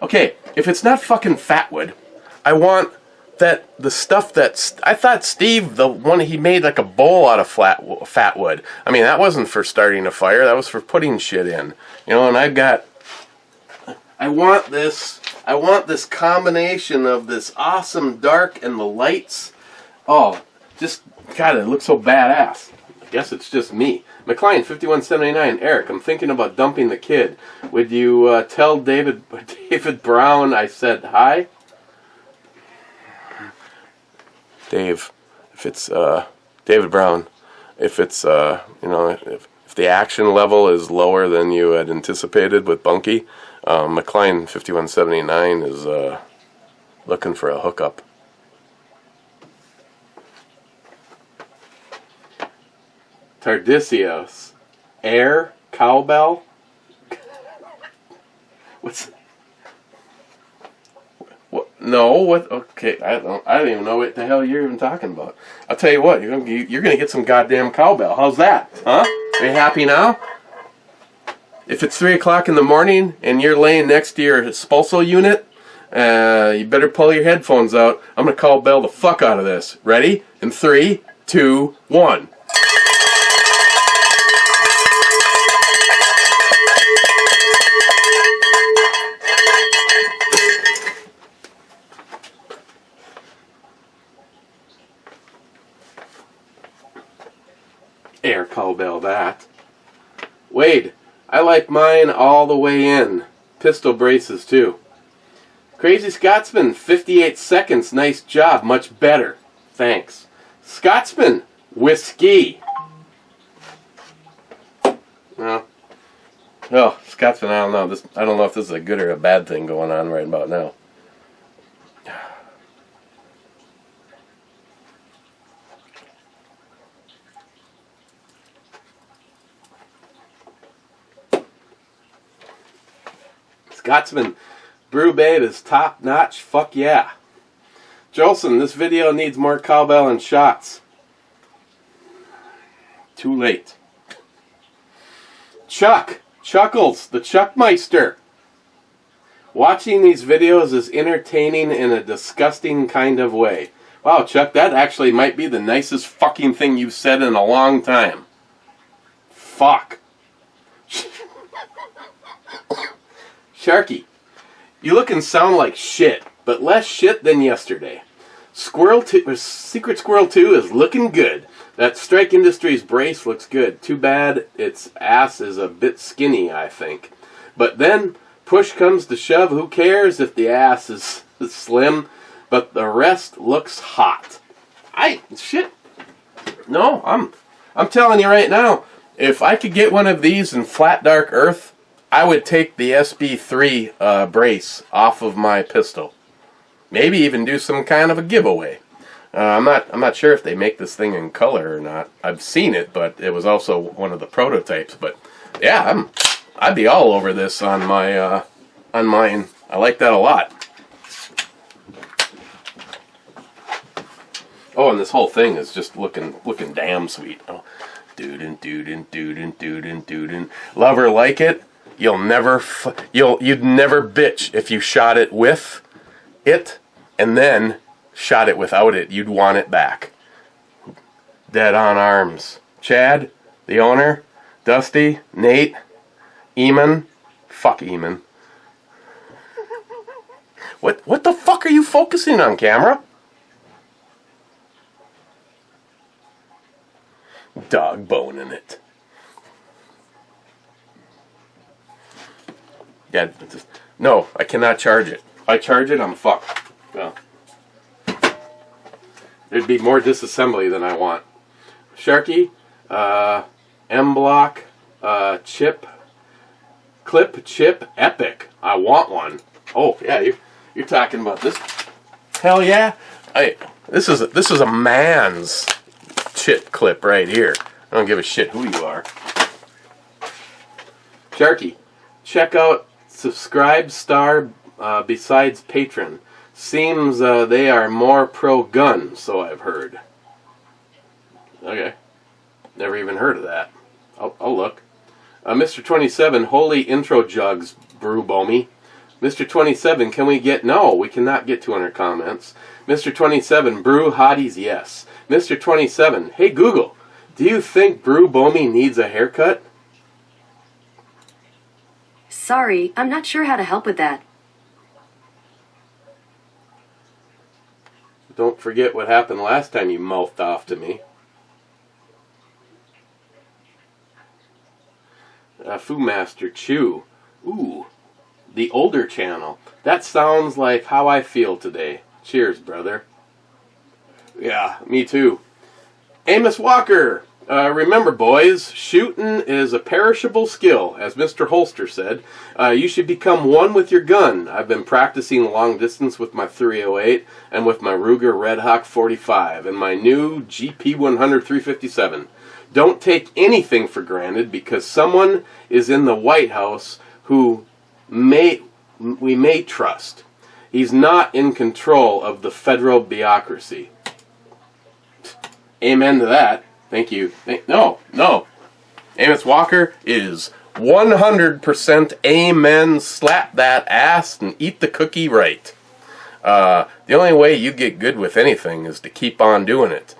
Okay, if it's not fucking fat wood, I want that the stuff that's, I thought Steve, the one he made like a bowl out of fat wood. I mean, that wasn't for starting a fire, that was for putting shit in. You know, and I want this combination of this awesome dark and the lights. Oh, just, God, it looks so badass. I guess it's just me. McLean, 5179. Eric, I'm thinking about dumping the kid. Would you tell David Brown I said hi? Dave, if it's David Brown, if it's you know, if the action level is lower than you had anticipated with Bunky, McLean 5179 is looking for a hookup. Tardisios, air cowbell. What's? What? No. What? Okay, I don't even know what the hell you're even talking about. I'll tell you what. You're gonna get some goddamn cowbell. How's that? Huh? Are you happy now? If it's 3 o'clock in the morning and you're laying next to your spousal unit, you better pull your headphones out. I'm gonna cowbell the fuck out of this. Ready? In 3, 2, 1. Air cowbell that. Wade, I like mine all the way in. pistol braces too. Crazy Scotsman, 58 seconds. Nice job. Much better. Thanks. Scotsman, whiskey. Well, oh, Scotsman, I don't know. I don't know if this is a good or a bad thing going on right about now. Scotsman, brew babe is top notch. Fuck yeah. Jolson, this video needs more cowbell and shots. Too late. Chuck, Chuckles, the Chuckmeister. Watching these videos is entertaining in a disgusting kind of way. Wow, Chuck, that actually might be the nicest fucking thing you've said in a long time. Fuck. Sharky, you look and sound like shit, but less shit than yesterday. Secret Squirrel 2 is looking good. That Strike Industries brace looks good. Too bad its ass is a bit skinny, I think. But then, push comes to shove, who cares if the ass is slim? But the rest looks hot. Shit. No, I'm telling you right now, if I could get one of these in flat dark earth, I would take the SB3 brace off of my pistol. Maybe even do some kind of a giveaway. I'm not sure if they make this thing in color or not. I've seen it, but it was also one of the prototypes. But yeah, I'd be all over this on my on mine. I like that a lot. Oh, and this whole thing is just looking damn sweet. Oh, doodin'. Love or like it, you'd never bitch if you shot it with it and then shot it without it. You'd want it back. Dead on arms. Chad, the owner, Dusty, Nate, Eamon. Fuck Eamon. What the fuck are you focusing on, camera? Dog boning it. Yeah, no, I cannot charge it. If I charge it, I'm fucked. Well, there'd be more disassembly than I want. Sharky, M-Block, Clip Chip Epic. I want one. Oh yeah, you're talking about this. Hell yeah! This is a man's chip clip right here. I don't give a shit who you are. Sharky, check out Subscribe Star besides Patron. Seems they are more pro-gun, so I've heard. Okay. Never even heard of that. I'll look. Mr. 27, holy intro jugs, brew bomey. Mr. 27, can we get... No, we cannot get 200 comments. Mr. 27, brew hotties, yes. Mr. 27, hey Google, do you think Brew Bomey needs a haircut? Sorry, I'm not sure how to help with that. Don't forget what happened last time you mouthed off to me. Foo Master Chew. Ooh, the older channel. That sounds like how I feel today. Cheers, brother. Yeah, me too. Amos Walker. Remember, boys, shooting is a perishable skill. As Mr. Holster said, you should become one with your gun. I've been practicing long distance with my 308 and with my Ruger Red Hawk 45 and my new GP100 357. Don't take anything for granted because someone is in the White House who we may trust. He's not in control of the federal bureaucracy. Amen to that. Thank you. No. Amos Walker is 100% amen. Slap that ass and eat the cookie right. The only way you get good with anything is to keep on doing it.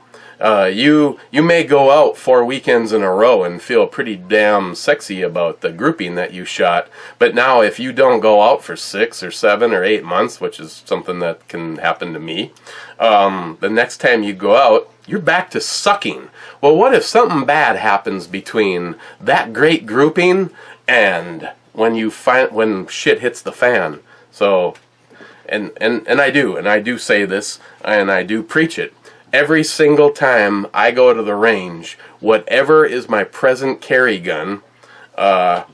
You may go out 4 weekends in a row and feel pretty damn sexy about the grouping that you shot, but now if you don't go out for 6 or 7 or 8 months, which is something that can happen to me, the next time you go out, you're back to sucking. Well, what if something bad happens between that great grouping and when shit hits the fan. So, and I do say this, and I do preach it. Every single time I go to the range, whatever is my present carry gun, I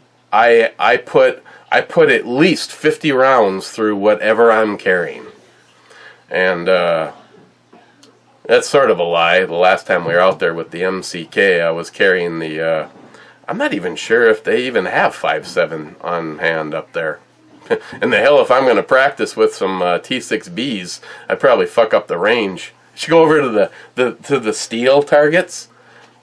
put at least 50 rounds through whatever I'm carrying. And that's sort of a lie. The last time we were out there with the MCK, I was carrying the, I'm not even sure if they even have 5.7 on hand up there. And the hell, if I'm going to practice with some T6Bs, I'd probably fuck up the range. Should go over to the steel targets.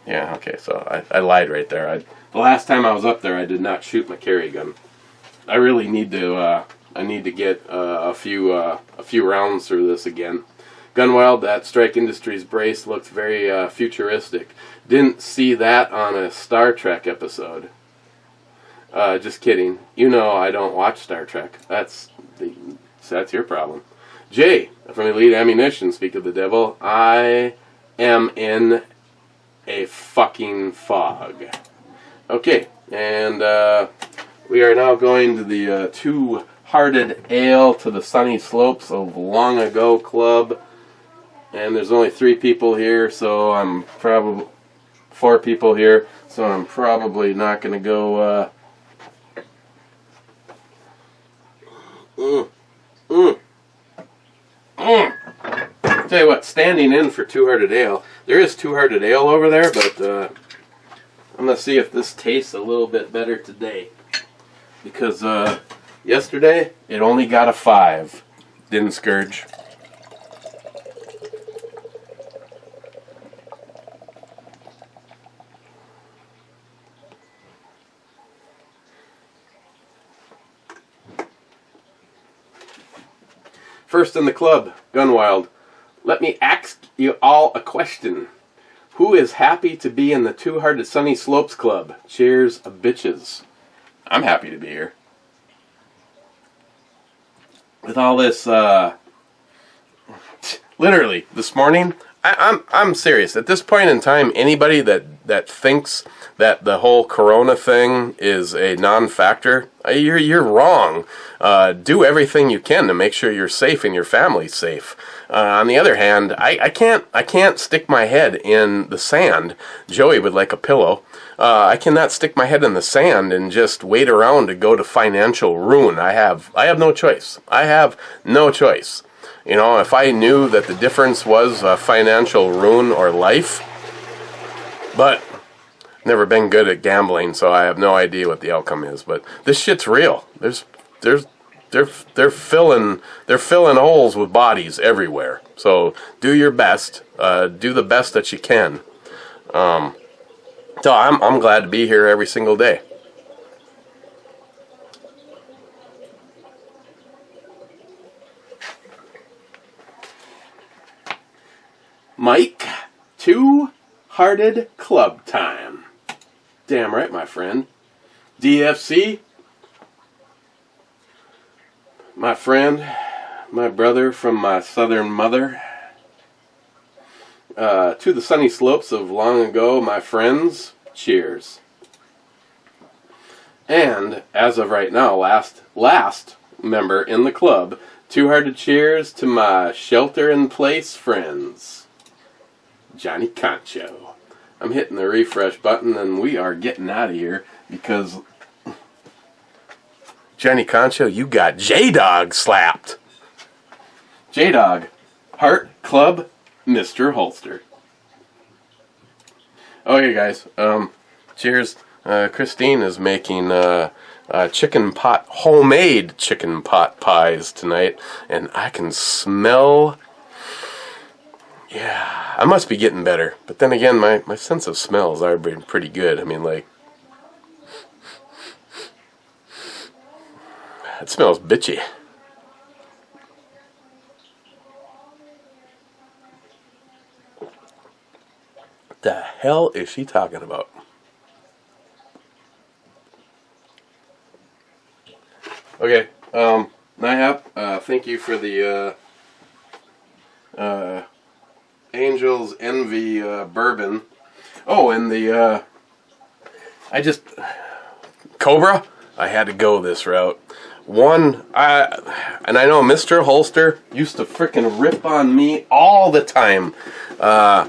Yeah, okay, so I lied right there. The last time I was up there, I did not shoot my carry gun. I really need to. I need to get a few rounds through this again. Gunwild, that Strike Industries brace looks very futuristic. Didn't see that on a Star Trek episode. Just kidding. You know I don't watch Star Trek. That's your problem. Jay from Elite Ammunition, speak of the devil. I am in a fucking fog. Okay, and we are now going to the Two-Hearted Ale to the Sunny Slopes of Long Ago Club. And there's only 3 people here, so I'm probably 4 people here, so I'm probably not going to go. Tell you what, standing in for Two-Hearted Ale. There is Two-Hearted Ale over there, but I'm going to see if this tastes a little bit better today. Because yesterday, it only got a 5. Didn't scourge. First in the club, Gunwild. Let me ask you all a question. Who is happy to be in the Two-Hearted Sunny Slopes Club? Cheers, bitches. I'm happy to be here. With all this, literally, this morning, I'm serious. At this point in time, anybody that thinks that the whole corona thing is a non-factor, you're wrong. Do everything you can to make sure you're safe and your family's safe. On the other hand, I can't stick my head in the sand. Joey would like a pillow. I cannot stick my head in the sand and just wait around to go to financial ruin. I have no choice. I have no choice. You know, if I knew that the difference was financial ruin or life, but never been good at gambling, so I have no idea what the outcome is. But this shit's real. They're filling holes with bodies everywhere. So do your best. Do the best that you can. So I'm glad to be here every single day. Mike, Two-Hearted Club time. Damn right, my friend. DFC, my friend, my brother from my southern mother. To the sunny slopes of long ago, my friends, cheers. And, as of right now, last member in the club, Two-Hearted cheers to my shelter-in-place friends. Johnny Concho. I'm hitting the refresh button and we are getting out of here because Johnny Concho, you got J-Dog slapped. J-Dog, Heart Club, Mr. Holster. Okay, guys. Cheers. Christine is making homemade chicken pot pies tonight, and I can smell. Yeah, I must be getting better. But then again, my sense of smells are pretty good. I mean, like, it smells bitchy. What the hell is she talking about? Okay, Nihap, thank you for the Angel's Envy Bourbon. Oh, and the Cobra. I had to go this route. One, and I know Mr. Holster used to frickin' rip on me all the time. I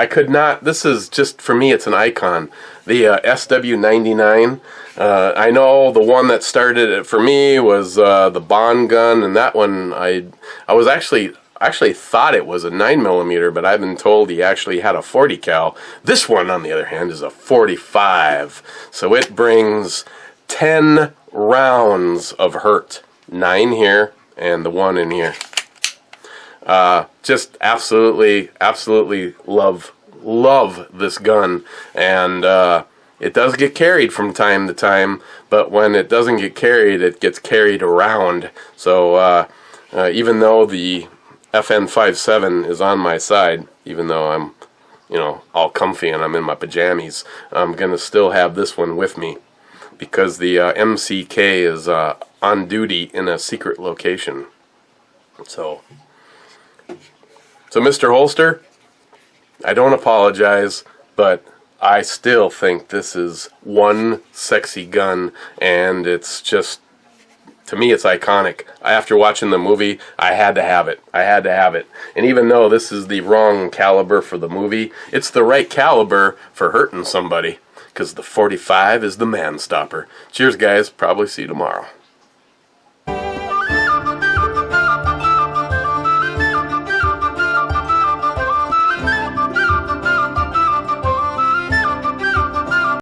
could not. This is just, for me, it's an icon. The SW99. I know the one that started it for me was the Bond gun, and that one I was actually thought it was a 9mm, but I've been told he actually had a 40 cal. This one, on the other hand, is a 45. So it brings 10 rounds of hurt. 9 here and the 1 in here. Just absolutely love this gun. And it does get carried from time to time, but when it doesn't get carried, it gets carried around. So even though the FN57 is on my side, even though I'm, all comfy and I'm in my pajamas, I'm going to still have this one with me because the MCK is on duty in a secret location. So Mr. Holster, I don't apologize, but I still think this is one sexy gun, and it's just, to me, it's iconic. After watching the movie, I had to have it. And even though this is the wrong caliber for the movie, it's the right caliber for hurting somebody, because the 45 is the man stopper. Cheers, guys. Probably see you tomorrow.